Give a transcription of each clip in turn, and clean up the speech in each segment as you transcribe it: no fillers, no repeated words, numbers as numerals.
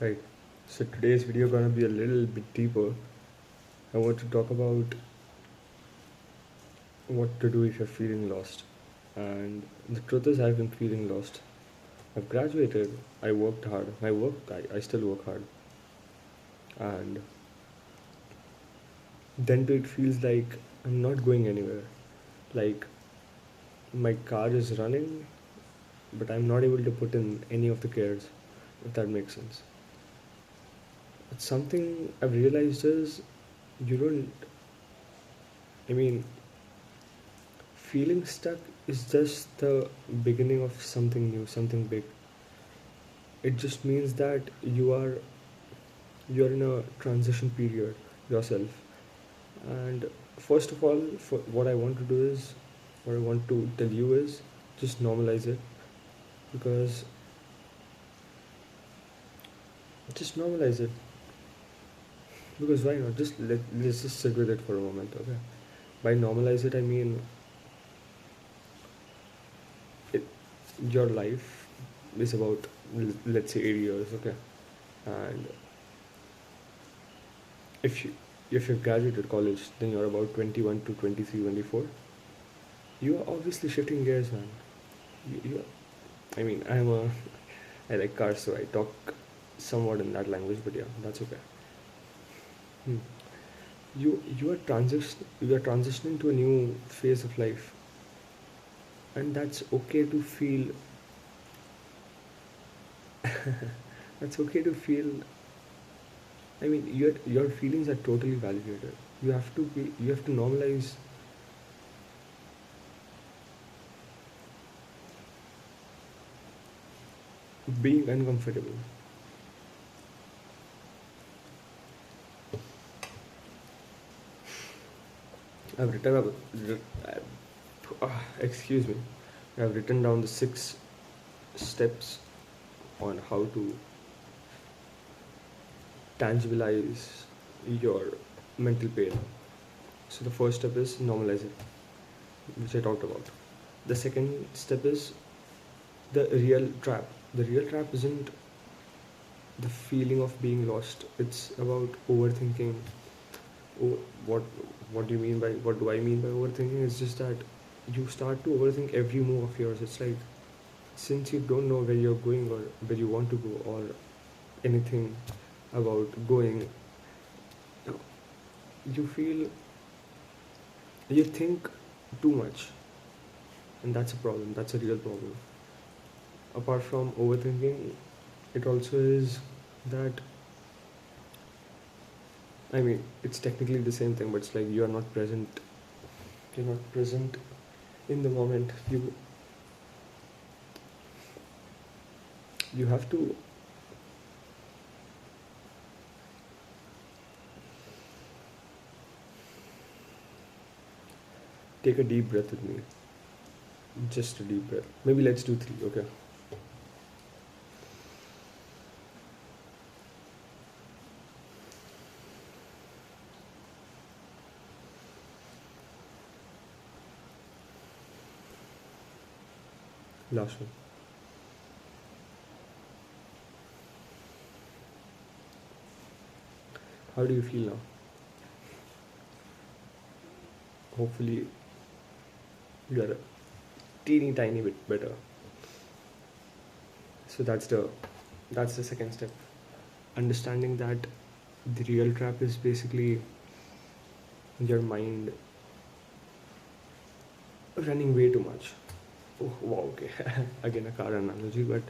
Right. So today's video gonna be a little bit deeper. I want to talk about what to do if you're feeling lost. And the truth is, I've been feeling lost. I've graduated. I worked hard. I still work hard. And then too, it feels like I'm not going anywhere. Like my car is running, but I'm not able to put in any of the gears. If that makes sense. But something I've realized is you don't. I mean, feeling stuck is just the beginning of something new, something big. It just means that you're in a transition period yourself. And first of all, what I want to do is, what I want to tell you is, just normalize it. Because just normalize it. Because why not? Let's just sit with it for a moment, okay? By normalize it, I mean it, your life is about, let's say, 80 years, okay? And if you if you've graduated college, then you're about 21 to 23, 24. You are obviously shifting gears, man. You I mean, I like cars, so I talk somewhat in that language, but yeah, that's okay. Hmm. You are transitioning to a new phase of life, and that's okay to feel. That's okay to feel. I mean, your feelings are totally validated. You have to normalize being uncomfortable. I've written up. Excuse me. I've written down the 6 steps on how to tangibilize your mental pain. So the first step is normalize it, which I talked about. The second step is the real trap. The real trap isn't the feeling of being lost. It's about overthinking. Oh, what do you mean by what do I mean by overthinking? It's just that you start to overthink every move of yours. It's like since you don't know where you're going or where you want to go or anything about going, you feel you think too much, and that's a problem. That's a real problem. Apart from overthinking, it also is that I mean it's technically the same thing, but it's like you are not present. You're not present in the moment. You have to take a deep breath with me. Just a deep breath. Maybe let's do three. Okay. Last one. How do you feel now? Hopefully, you are a teeny tiny bit better. So that's the second step. Understanding that the real trap is basically your mind running way too much. Oh, wow, okay. Again, a car analogy, but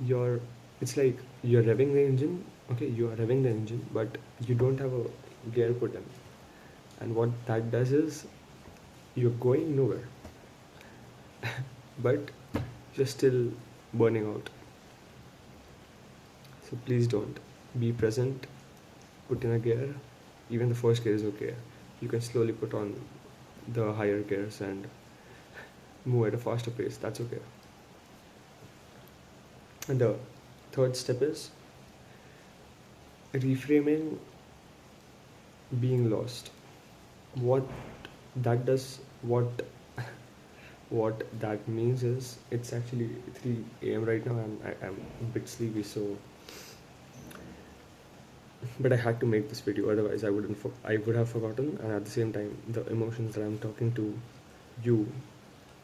you're it's like you're revving the engine. Okay, you are revving the engine, but you don't have a gear put in. And what that does is you're going nowhere, but you're still burning out. So please don't. Be present, put in a gear. Even the first gear is okay. You can slowly put on the higher gears and move at a faster pace. That's okay. And the third step is reframing being lost. What that does, what that means is it's actually 3 a.m. right now. I'm a bit sleepy, so but I had to make this video, otherwise I would have forgotten. And at the same time, the emotions that I'm talking to you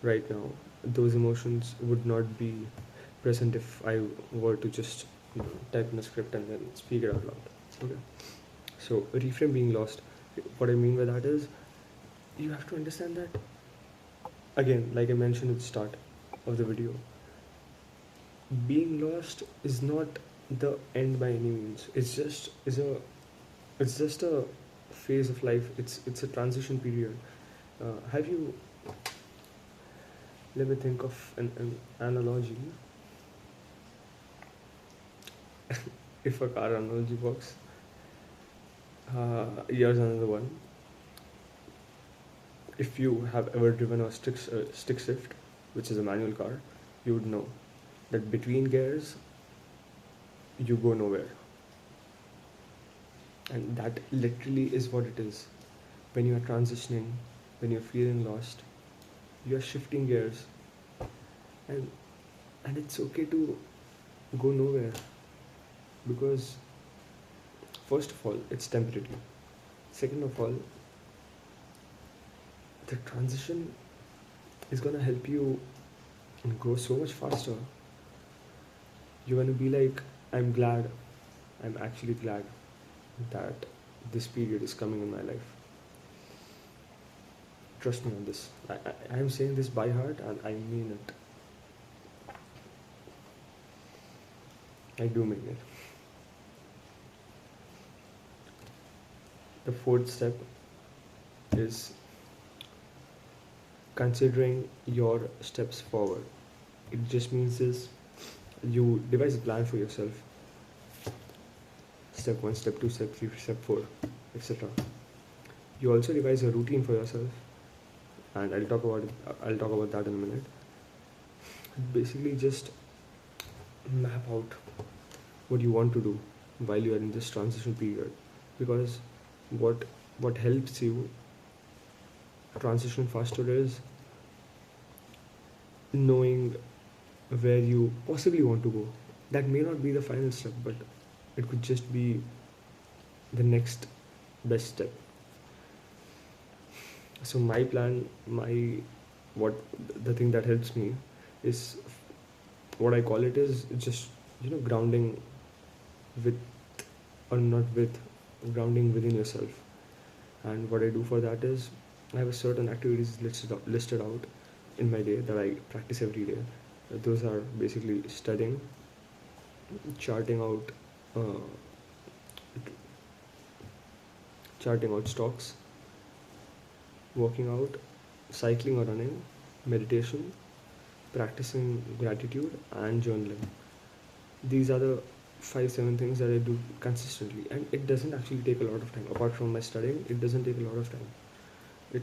right now, those emotions would not be present if I were to just type in a script and then speak it out loud. Okay. So reframe being lost. What I mean by that is, you have to understand that, again, like I mentioned at the start of the video, being lost is not the end by any means. It's just a phase of life. It's a transition period. Have you Let me think of an analogy. If a car analogy works, here's another one. If you have ever driven a stick shift, which is a manual car, you would know that between gears you go nowhere. And that literally is what it is. When you are transitioning, when you're feeling lost, you're shifting gears. And it's okay to go nowhere, because first of all, it's temporary. Second of all, the transition is gonna help you grow so much faster. You're gonna be like, I'm actually glad that this period is coming in my life. Trust me on this. I'm saying this by heart and I mean it. I do mean it. The fourth step is considering your steps forward. It just means this: you devise a plan for yourself. Step 1, step 2, step 3, step 4, etc. You also devise a routine for yourself, and I'll talk about that in a minute. Basically, just map out what you want to do while you are in this transition period, because what helps you transition faster is knowing where you possibly want to go. That may not be the final step, but it could just be the next best step. So my plan, what the thing that helps me is, what I call it is just grounding with, or not with, grounding within yourself. And what I do for that is, I have a certain activities listed out in my day that I practice every day. Those are basically studying, uh, charting out stocks, working out, cycling or running, meditation, practicing gratitude, and journaling. These are the 5-7 things that I do consistently, and it doesn't actually take a lot of time. Apart from my studying, it doesn't take a lot of time. It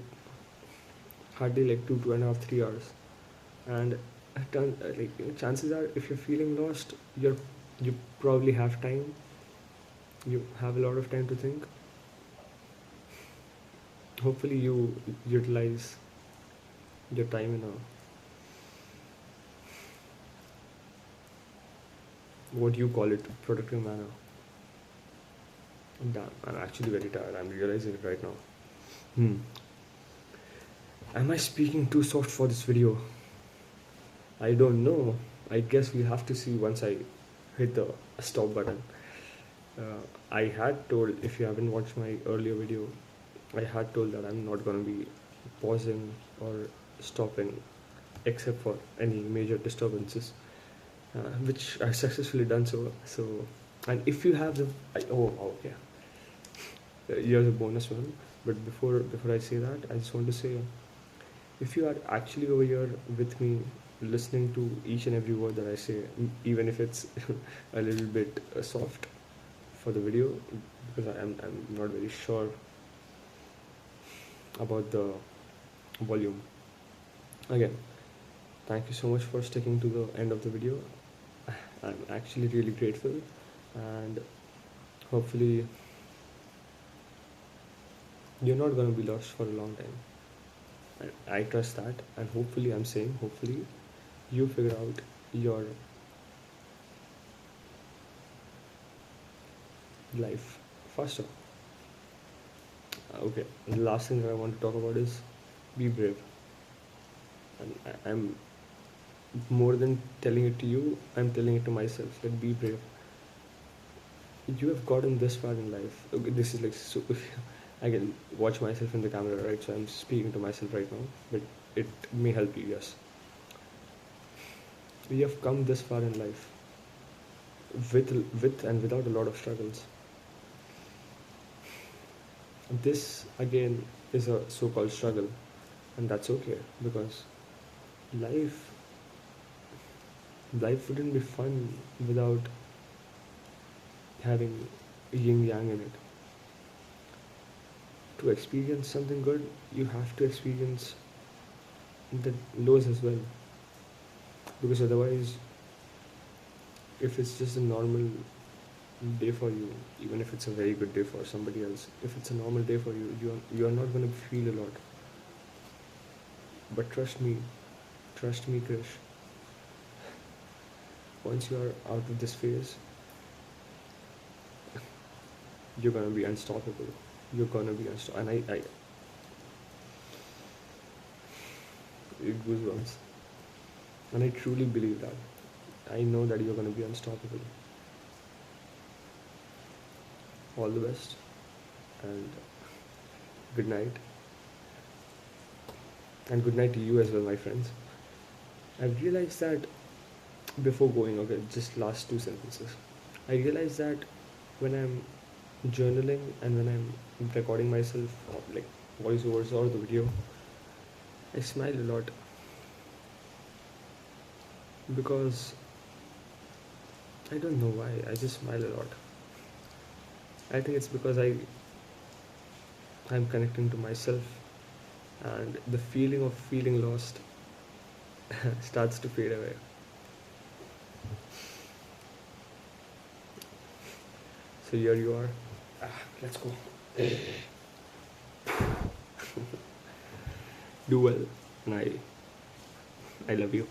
hardly like 2.5, 3 hours. And chances are, if you're feeling lost, you probably have time. You have a lot of time to think. Hopefully, you utilize your time in a, what you call it, productive manner. Damn, I'm actually very tired. I'm realizing it right now. Am I speaking too soft for this video? I don't know. I guess we have to see once I hit the stop button. I had told, if you haven't watched my earlier video, I had told that I'm not going to be pausing or stopping except for any major disturbances, which I've successfully done so. And if you have okay. Here's a bonus one. But before I say that, I just want to say, if you are actually over here with me, listening to each and every word that I say, even if it's a little bit soft for the video, because I'm not very sure about the volume. Again, thank you so much for sticking to the end of the video. I'm actually really grateful, and hopefully you're not going to be lost for a long time. And I trust that, and hopefully you figure out your life faster. Okay, the last thing that I want to talk about is be brave. And I'm more than telling it to you, I'm telling it to myself that be brave. You have gotten this far in life. Okay, this is like so. I can watch myself in the camera, right? So I'm speaking to myself right now, but it may help you, yes. We have come this far in life with and without a lot of struggles. This again is a so-called struggle, and that's okay because life life wouldn't be fun without having yin yang in it. To experience something good, you have to experience the lows as well, because otherwise, if it's just a normal day for you, even if it's a very good day for somebody else, if it's a normal day for you, you're not going to feel a lot. But trust me, Krish, once you are out of this phase, you're gonna be unstoppable. You're gonna be unstoppable. And I it goosebumps. And I truly believe that. I know that you're gonna be unstoppable. All the best, and good night. And good night to you as well, my friends. I've realized that before going, okay, just last two sentences. I realized that when I'm journaling and when I'm recording myself, like voiceovers or the video, I smile a lot because I don't know why. I just smile a lot. I think it's because I'm connecting to myself, and the feeling of feeling lost starts to fade away. So here you are. Let's go. Do well, and I love you.